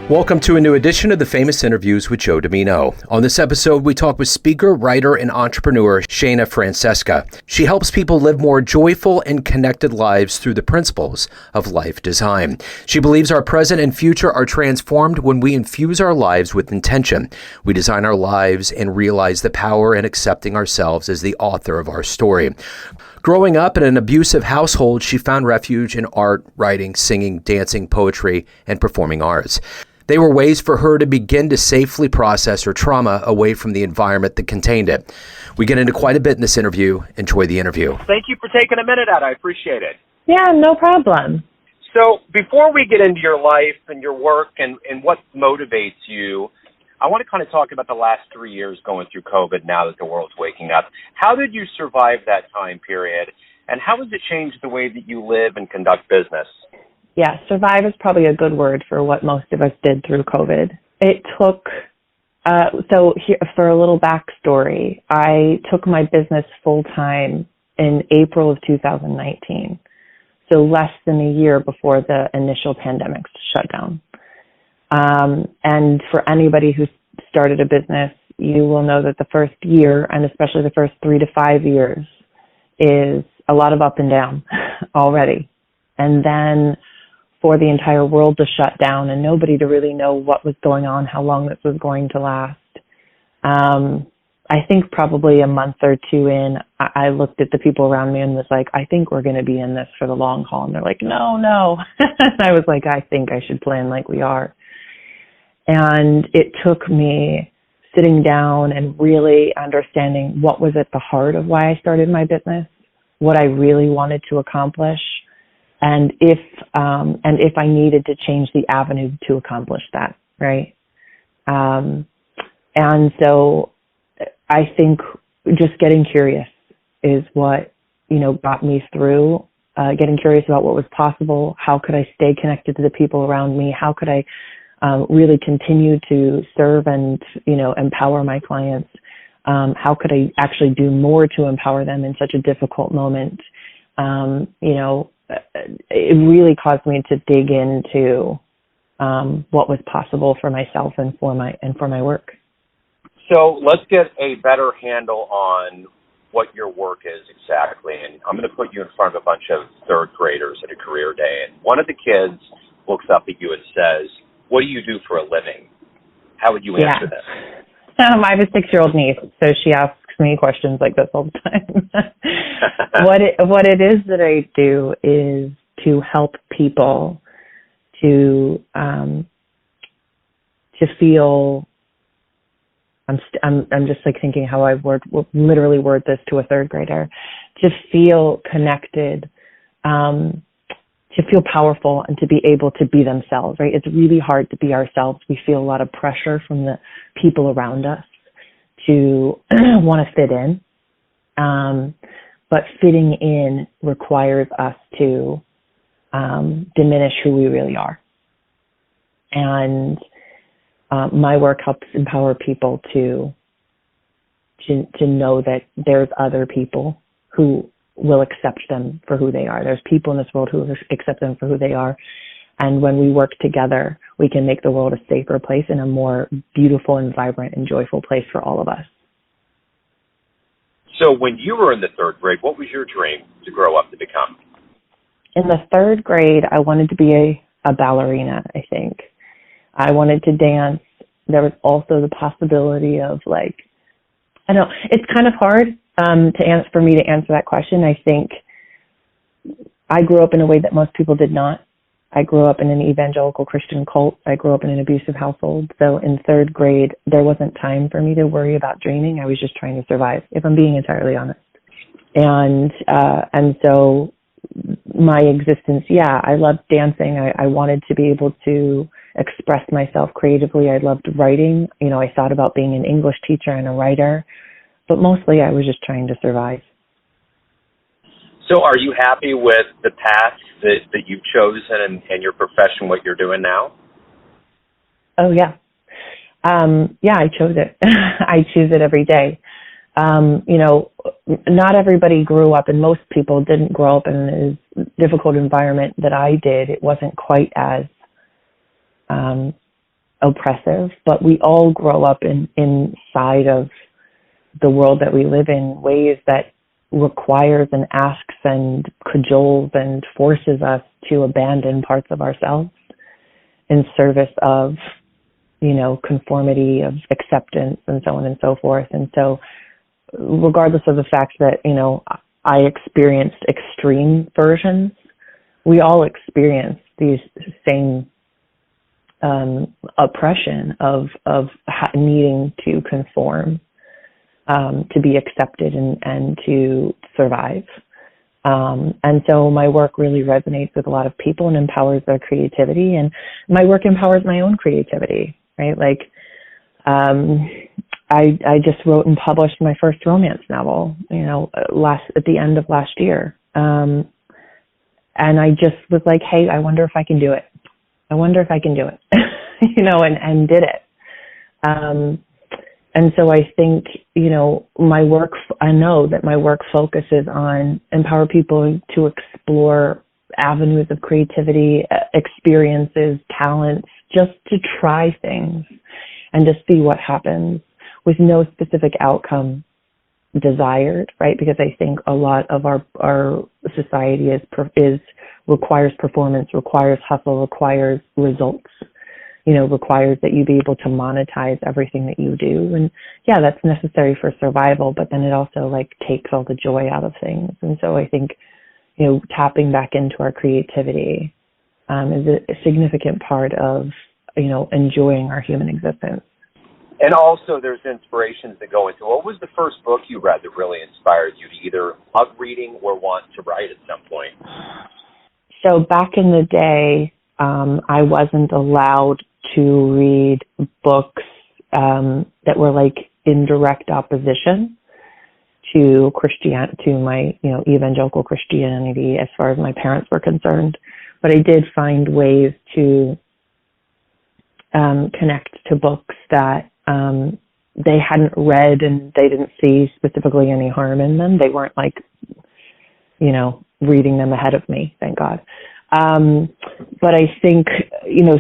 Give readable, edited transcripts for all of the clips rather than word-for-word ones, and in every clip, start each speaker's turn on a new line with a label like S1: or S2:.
S1: Welcome to a new edition of the Famous Interviews with Joe Dimino. On this episode, we talk with speaker, writer, and entrepreneur Shana Francesca. She helps people live more joyful and connected lives through the principles of life design. She believes our present and future are transformed when we infuse our lives with intention. We design our lives and realize the power in accepting ourselves as the author of our story. Growing up in an abusive household, she found refuge in art, writing, singing, dancing, poetry, and performing arts. They were ways for her to begin to safely process her trauma away from the environment that contained it. We get into quite a bit in this interview. Enjoy the interview.
S2: Thank you for taking a minute out. I appreciate it.
S3: Yeah, no problem.
S2: So before we get into your life and your work and what motivates you, I want to kind of talk about the last 3 years going through COVID now that the world's waking up. How did you survive that time period, and how has it changed the way that you live and conduct business?
S3: Yeah, survive is probably a good word for what most of us did through COVID. It took, so here, for a little backstory, I took my business full-time in April of 2019, so less than a year before the initial pandemic shutdown. And for anybody who's started a business, you will know that the first year, and especially the first 3 to 5 years, is a lot of up and down already. And then for the entire world to shut down and nobody to really know what was going on, how long this was going to last. I think probably a month or two in, I looked at the people around me and was like, I think we're going to be in this for the long haul. And they're like, no. And I was like, I think I should plan like we are. And it took me sitting down and really understanding what was at the heart of why I started my business, what I really wanted to accomplish, and if I needed to change the avenue to accomplish that, right? And so I think just getting curious is what, got me through, getting curious about what was possible. How could I stay connected to the people around me? How could I really continue to serve and, empower my clients? How could I actually do more to empower them in such a difficult moment? It really caused me to dig into what was possible for myself and for my work.
S2: So let's get a better handle on what your work is exactly. And I'm going to put you in front of a bunch of third graders at a career day. And one of the kids looks up at you and says, "What do you do for a living?" How would you answer this?
S3: I have a 6-year-old niece, so she asks me questions like this all the time. What it is that I do is to help people to feel. I'm just like thinking how I literally word this to a third grader, to feel connected, to feel powerful, and to be able to be themselves. Right? It's really hard to be ourselves. We feel a lot of pressure from the people around us to want to fit in. But fitting in requires us to diminish who we really are. And my work helps empower people to know that there's other people who will accept them for who they are. There's people in this world who will accept them for who they are. And when we work together, we can make the world a safer place and a more beautiful and vibrant and joyful place for all of us.
S2: So when you were in the third grade, what was your dream to grow up to become?
S3: In the third grade, I wanted to be a ballerina, I think. I wanted to dance. There was also the possibility of it's kind of hard for me to answer that question. I think I grew up in a way that most people did not. I grew up in an evangelical Christian cult. I grew up in an abusive household. So in third grade, there wasn't time for me to worry about dreaming. I was just trying to survive, if I'm being entirely honest. And so my existence, I loved dancing. I wanted to be able to express myself creatively. I loved writing. I thought about being an English teacher and a writer, but mostly I was just trying to survive.
S2: So are you happy with the path that you've chosen and your profession, what you're doing now?
S3: Oh, yeah. I chose it. I choose it every day. Not everybody grew up, and most people didn't grow up in a difficult environment that I did. It wasn't quite as oppressive, but we all grow up inside of the world that we live in ways that requires and asks and cajoles and forces us to abandon parts of ourselves in service of, conformity, of acceptance, and so on and so forth. And so regardless of the fact that, I experienced extreme versions, we all experience these same oppression of needing to conform, to be accepted and to survive. And so my work really resonates with a lot of people and empowers their creativity. And my work empowers my own creativity, right? Like, I just wrote and published my first romance novel, at the end of last year. And I just was like, hey, I wonder if I can do it. And did it. And so I think, I know that my work focuses on empower people to explore avenues of creativity, experiences, talents, just to try things and to see what happens with no specific outcome desired, right? Because I think a lot of our society requires performance, requires hustle, requires results, requires that you be able to monetize everything that you do. And yeah, that's necessary for survival, but then it also takes all the joy out of things. And so I think, tapping back into our creativity is a significant part of, enjoying our human existence.
S2: And also there's inspirations that go into, what was the first book you read that really inspired you to either love reading or want to write at some point?
S3: So back in the day, I wasn't allowed to read books that were in direct opposition to my evangelical Christianity as far as my parents were concerned. But I did find ways to connect to books that they hadn't read and they didn't see specifically any harm in them. They weren't reading them ahead of me, thank God. But I think,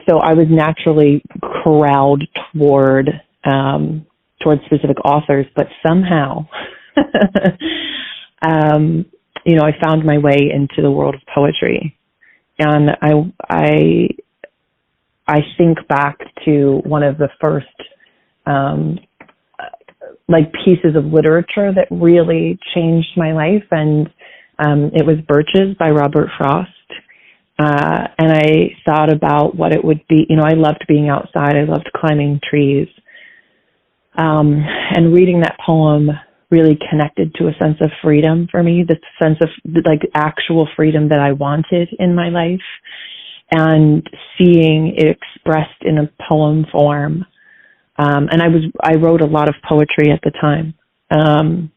S3: so I was naturally corralled towards specific authors, but somehow, I found my way into the world of poetry. And I think back to one of the first, pieces of literature that really changed my life. And it was Birches by Robert Frost. And I thought about what it would be. I loved being outside. I loved climbing trees. And reading that poem really connected to a sense of freedom for me, the sense of actual freedom that I wanted in my life, and seeing it expressed in a poem form. And I wrote a lot of poetry at the time. And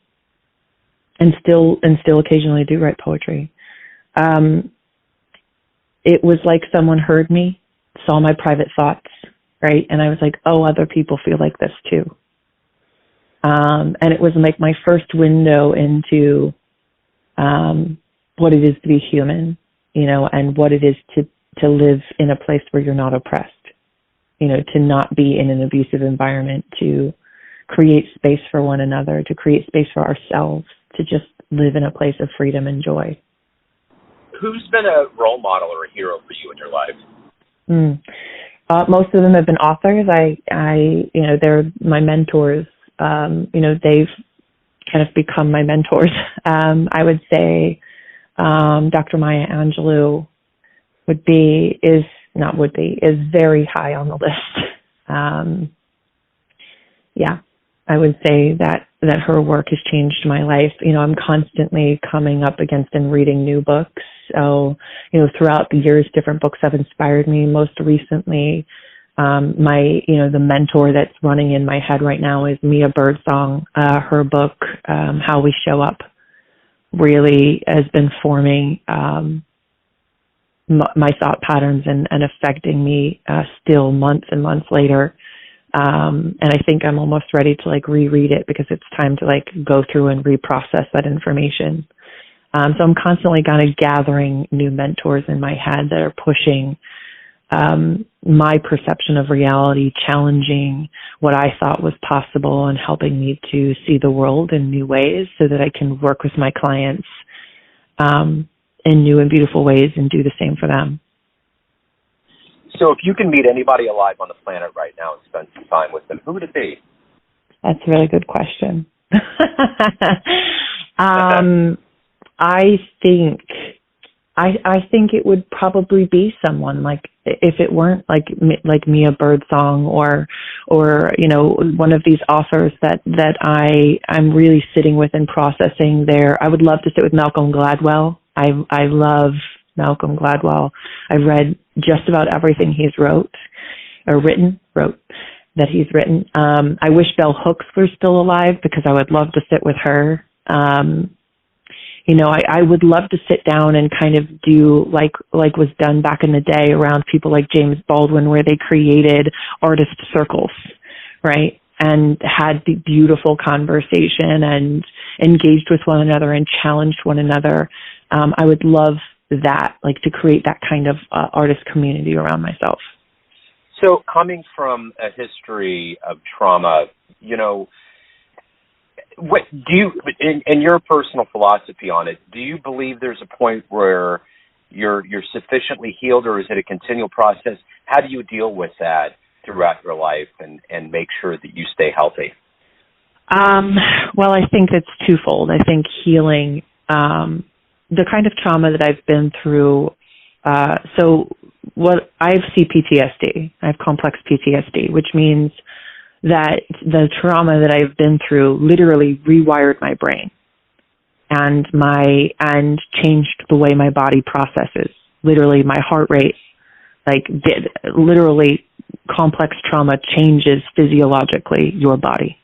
S3: still occasionally do write poetry. It was like someone heard me, saw my private thoughts, right? And I was like, oh, other people feel like this too. And it was my first window into what it is to be human, and what it is to live in a place where you're not oppressed, to not be in an abusive environment, to create space for one another, to create space for ourselves, to just live in a place of freedom and joy.
S2: Who's been a role model or a hero for you in your life?
S3: Most of them have been authors. They're my mentors. They've kind of become my mentors. I would say Dr. Maya Angelou is very high on the list. I would say that her work has changed my life. I'm constantly coming up against and reading new books. So, throughout the years, different books have inspired me. Most recently, the mentor that's running in my head right now is Mia Birdsong. Her book, How We Show Up, really has been forming my thought patterns and affecting me still months and months later. And I think I'm almost ready to reread it because it's time to go through and reprocess that information. So I'm constantly kind of gathering new mentors in my head that are pushing my perception of reality, challenging what I thought was possible and helping me to see the world in new ways so that I can work with my clients in new and beautiful ways and do the same for them.
S2: So if you can meet anybody alive on the planet right now and spend some time with them, who would it be?
S3: That's a really good question. I think it would probably be someone like, if it weren't like Mia Birdsong or one of these authors that I'm really sitting with and processing there. I would love to sit with Malcolm Gladwell. I love Malcolm Gladwell. I've read just about everything he's wrote that he's written. I wish Bell Hooks were still alive because I would love to sit with her. I would love to sit down and kind of do like was done back in the day around people like James Baldwin, where they created artist circles, right? And had the beautiful conversation and engaged with one another and challenged one another. I would love that, like to create that kind of artist community around myself.
S2: So coming from a history of trauma, what do you, in your personal philosophy on it, do you believe there's a point where you're sufficiently healed, or is it a continual process? How do you deal with that throughout your life and make sure that you stay healthy?
S3: Well, I think it's twofold. I think healing, the kind of trauma that I've been through. So what I have CPTSD. I have complex PTSD, which means that the trauma that I've been through literally rewired my brain and changed the way my body processes. Literally, my heart rate, literally, complex trauma changes physiologically your body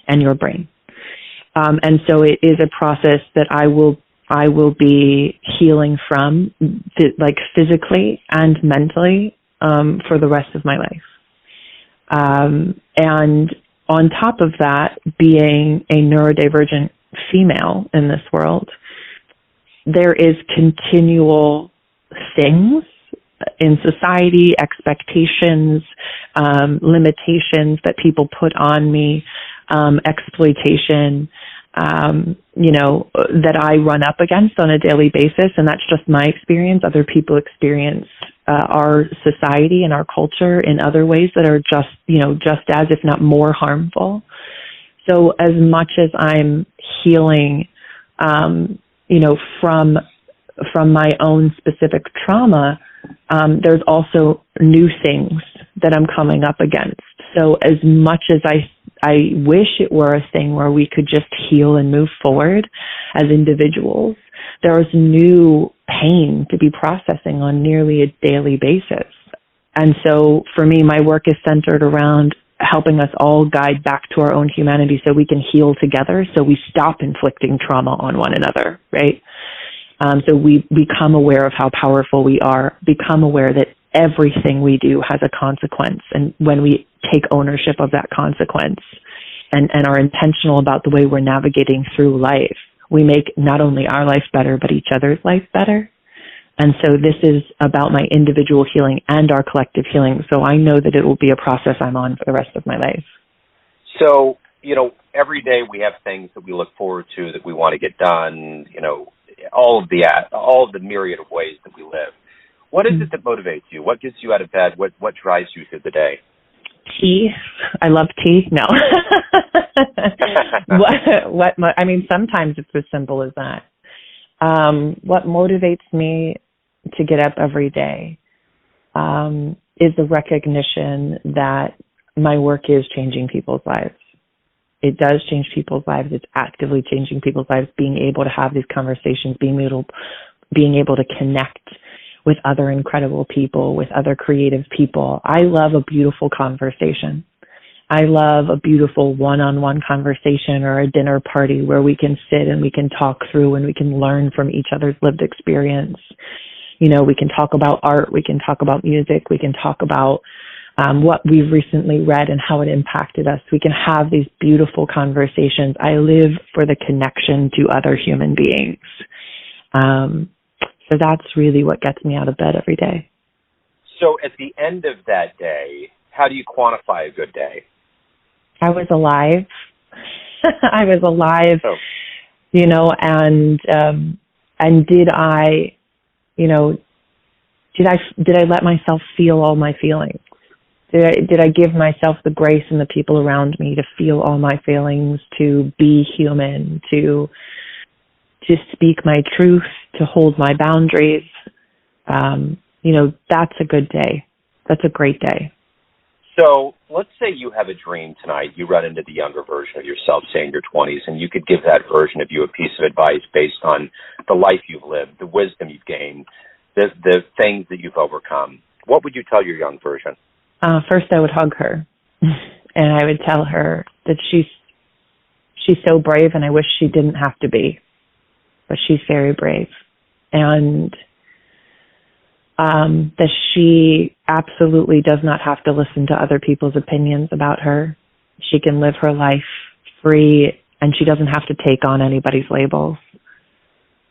S3: and your brain. And so it is a process that I will be healing from, physically and mentally, for the rest of my life. And on top of that, being a neurodivergent female in this world, there is continual things in society, expectations, limitations that people put on me, exploitation, that I run up against on a daily basis. And that's just my experience. Other people experience our society and our culture in other ways that are just as, if not more, harmful. So as much as I'm healing, from my own specific trauma, there's also new things that I'm coming up against. So as much as I wish it were a thing where we could just heal and move forward as individuals, there is new pain to be processing on nearly a daily basis. And so for me, my work is centered around helping us all guide back to our own humanity so we can heal together, so we stop inflicting trauma on one another, right? So we become aware of how powerful we are, become aware that everything we do has a consequence. And when we take ownership of that consequence and are intentional about the way we're navigating through life, we make not only our life better, but each other's life better. And so this is about my individual healing and our collective healing. So I know that it will be a process I'm on for the rest of my life.
S2: So, every day we have things that we look forward to, that we want to get done, all of the myriad of ways that we live. What is it that motivates you? What gets you out of bed? What drives you through the day?
S3: Tea. I love tea. No. Sometimes it's as simple as that. What motivates me to get up every day is the recognition that my work is changing people's lives. It does change people's lives. It's actively changing people's lives, being able to have these conversations, being able to connect with other incredible people, with other creative people. I love a beautiful conversation. I love a beautiful one-on-one conversation or a dinner party where we can sit and we can talk through and we can learn from each other's lived experience. We can talk about art, we can talk about music, we can talk about what we've recently read and how it impacted us. We can have these beautiful conversations. I live for the connection to other human beings. So that's really what gets me out of bed every day.
S2: So at the end of that day, how do you quantify a good day?
S3: I was alive. I was alive,
S2: Oh.
S3: And did I, did I let myself feel all my feelings? Did I give myself the grace and the people around me to feel all my feelings, to be human, to speak my truth, to hold my boundaries? That's a good day. That's a great day.
S2: So let's say you have a dream tonight. You run into the younger version of yourself, say in your 20s, and you could give that version of you a piece of advice based on the life you've lived, the wisdom you've gained, the things that you've overcome. What would you tell your young version?
S3: First, I would hug her, and I would tell her that she's so brave, and I wish she didn't have to be, but she's very brave, and that she absolutely does not have to listen to other people's opinions about her. She can live her life free, and she doesn't have to take on anybody's labels.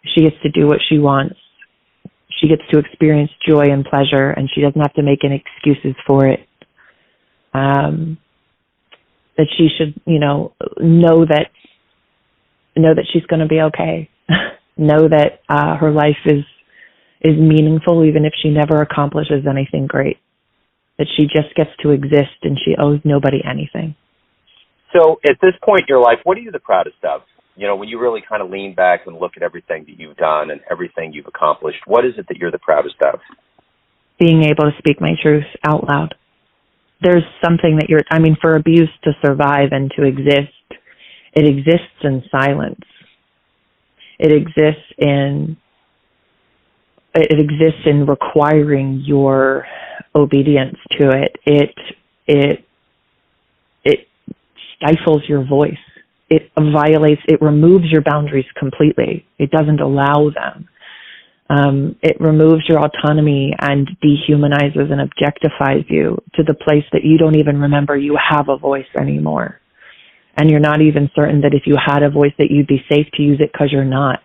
S3: She gets to do what she wants. She gets to experience joy and pleasure, and she doesn't have to make any excuses for it. That she should, know that she's going to be okay. Know that her life is meaningful, even if she never accomplishes anything great. That she just gets to exist, and she owes nobody anything.
S2: So at this point in your life, what are you the proudest of? When you really kind of lean back and look at everything that you've done and everything you've accomplished, what is it that you're the proudest of?
S3: Being able to speak my truth out loud. There's something that for abuse to survive and to exist, it exists in silence. It exists in requiring your obedience to it. It stifles your voice. It removes your boundaries completely. It doesn't allow them. It removes your autonomy and dehumanizes and objectifies you to the place that you don't even remember you have a voice anymore. And you're not even certain that if you had a voice that you'd be safe to use it, because you're not.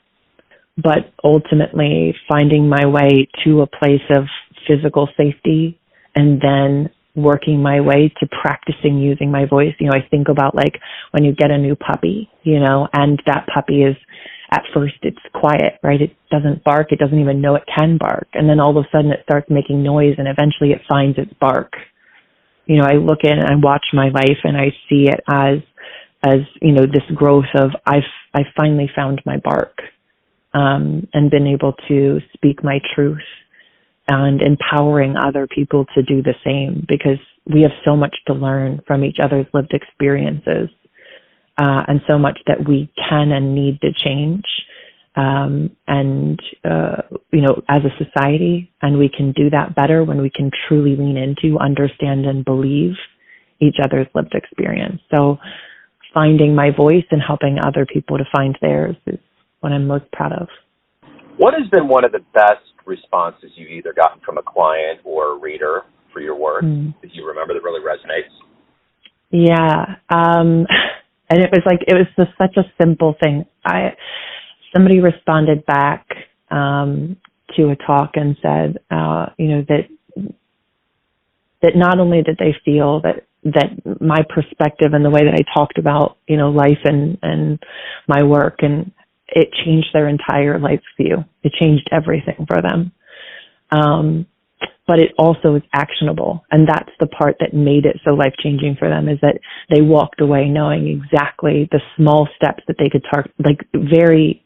S3: But ultimately finding my way to a place of physical safety, and then working my way to practicing using my voice. I think about like when you get a new puppy, and that puppy is, at first it's quiet, right? It doesn't bark. It doesn't even know it can bark. And then all of a sudden it starts making noise, and eventually it finds its bark. I look in and I watch my life, and I see it as this growth of I've finally found my bark, and been able to speak my truth, and empowering other people to do the same, because we have so much to learn from each other's lived experiences, and so much that we can and need to change, as a society. And we can do that better when we can truly lean into, understand, and believe each other's lived experience. So finding my voice and helping other people to find theirs is what I'm most proud of.
S2: What has been one of the best responses you've either gotten from a client or a reader for your work that you remember that really resonates?
S3: Yeah. And it was just such a simple thing. Somebody responded back to a talk and said, that not only did they feel that my perspective and the way that I talked about, life and my work, and it changed their entire life view. It changed everything for them. But it also is actionable. And that's the part that made it so life-changing for them, is that they walked away knowing exactly the small steps that they could very,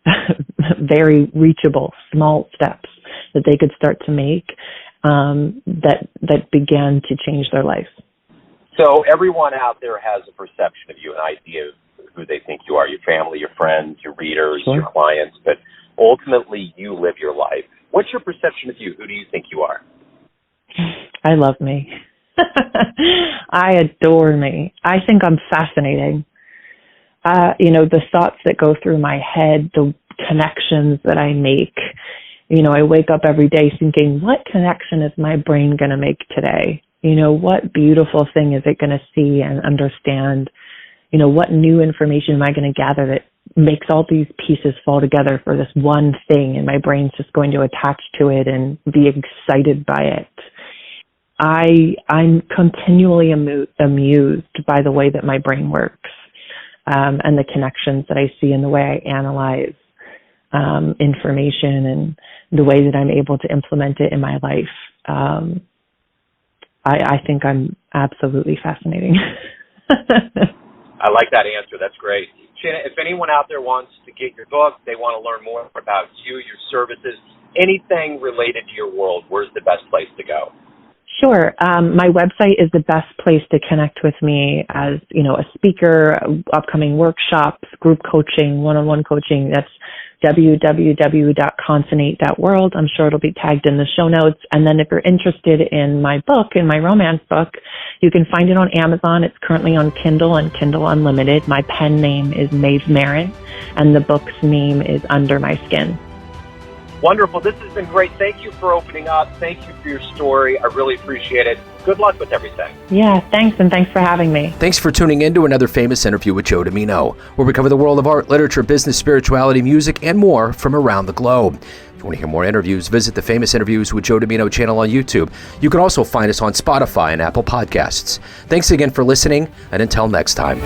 S3: very reachable small steps that they could start to make, that began to change their life.
S2: So everyone out there has a perception of you, an idea of who they think you are, your family, your friends, your readers,
S3: Sure.
S2: your clients, but ultimately you live your life. What's your perception of you? Who do you think you are?
S3: I love me. I adore me. I think I'm fascinating. The thoughts that go through my head, the connections that I make. I wake up every day thinking, what connection is my brain going to make today? What beautiful thing is it going to see and understand? What new information am I going to gather that makes all these pieces fall together for this one thing, and my brain's just going to attach to it and be excited by it. I'm continually amused by the way that my brain works, and the connections that I see in the way I analyze information and the way that I'm able to implement it in my life. I think I'm absolutely fascinating.
S2: I like that answer. That's great. Shana, if anyone out there wants to get your book, they want to learn more about you, your services, anything related to your world, where's the best place to go?
S3: Sure. My website is the best place to connect with me as, a speaker, upcoming workshops, group coaching, one-on-one coaching. That's www.consonate.world. I'm sure it'll be tagged in the show notes. And then if you're interested in my book, in my romance book, you can find it on Amazon. It's currently on Kindle and Kindle Unlimited. My pen name is Maeve Marin, and the book's name is Under My Skin.
S2: Wonderful. This has been great. Thank you for opening up. Thank you for your story. I really appreciate it. Good luck with everything.
S3: Yeah, thanks, and thanks for having me.
S1: Thanks for tuning in to another famous interview with Joe Dimino, where we cover the world of art, literature, business, spirituality, music, and more from around the globe. If you want to hear more interviews, visit the Famous Interviews with Joe Dimino channel on YouTube. You can also find us on Spotify and Apple Podcasts. Thanks again for listening, and until next time.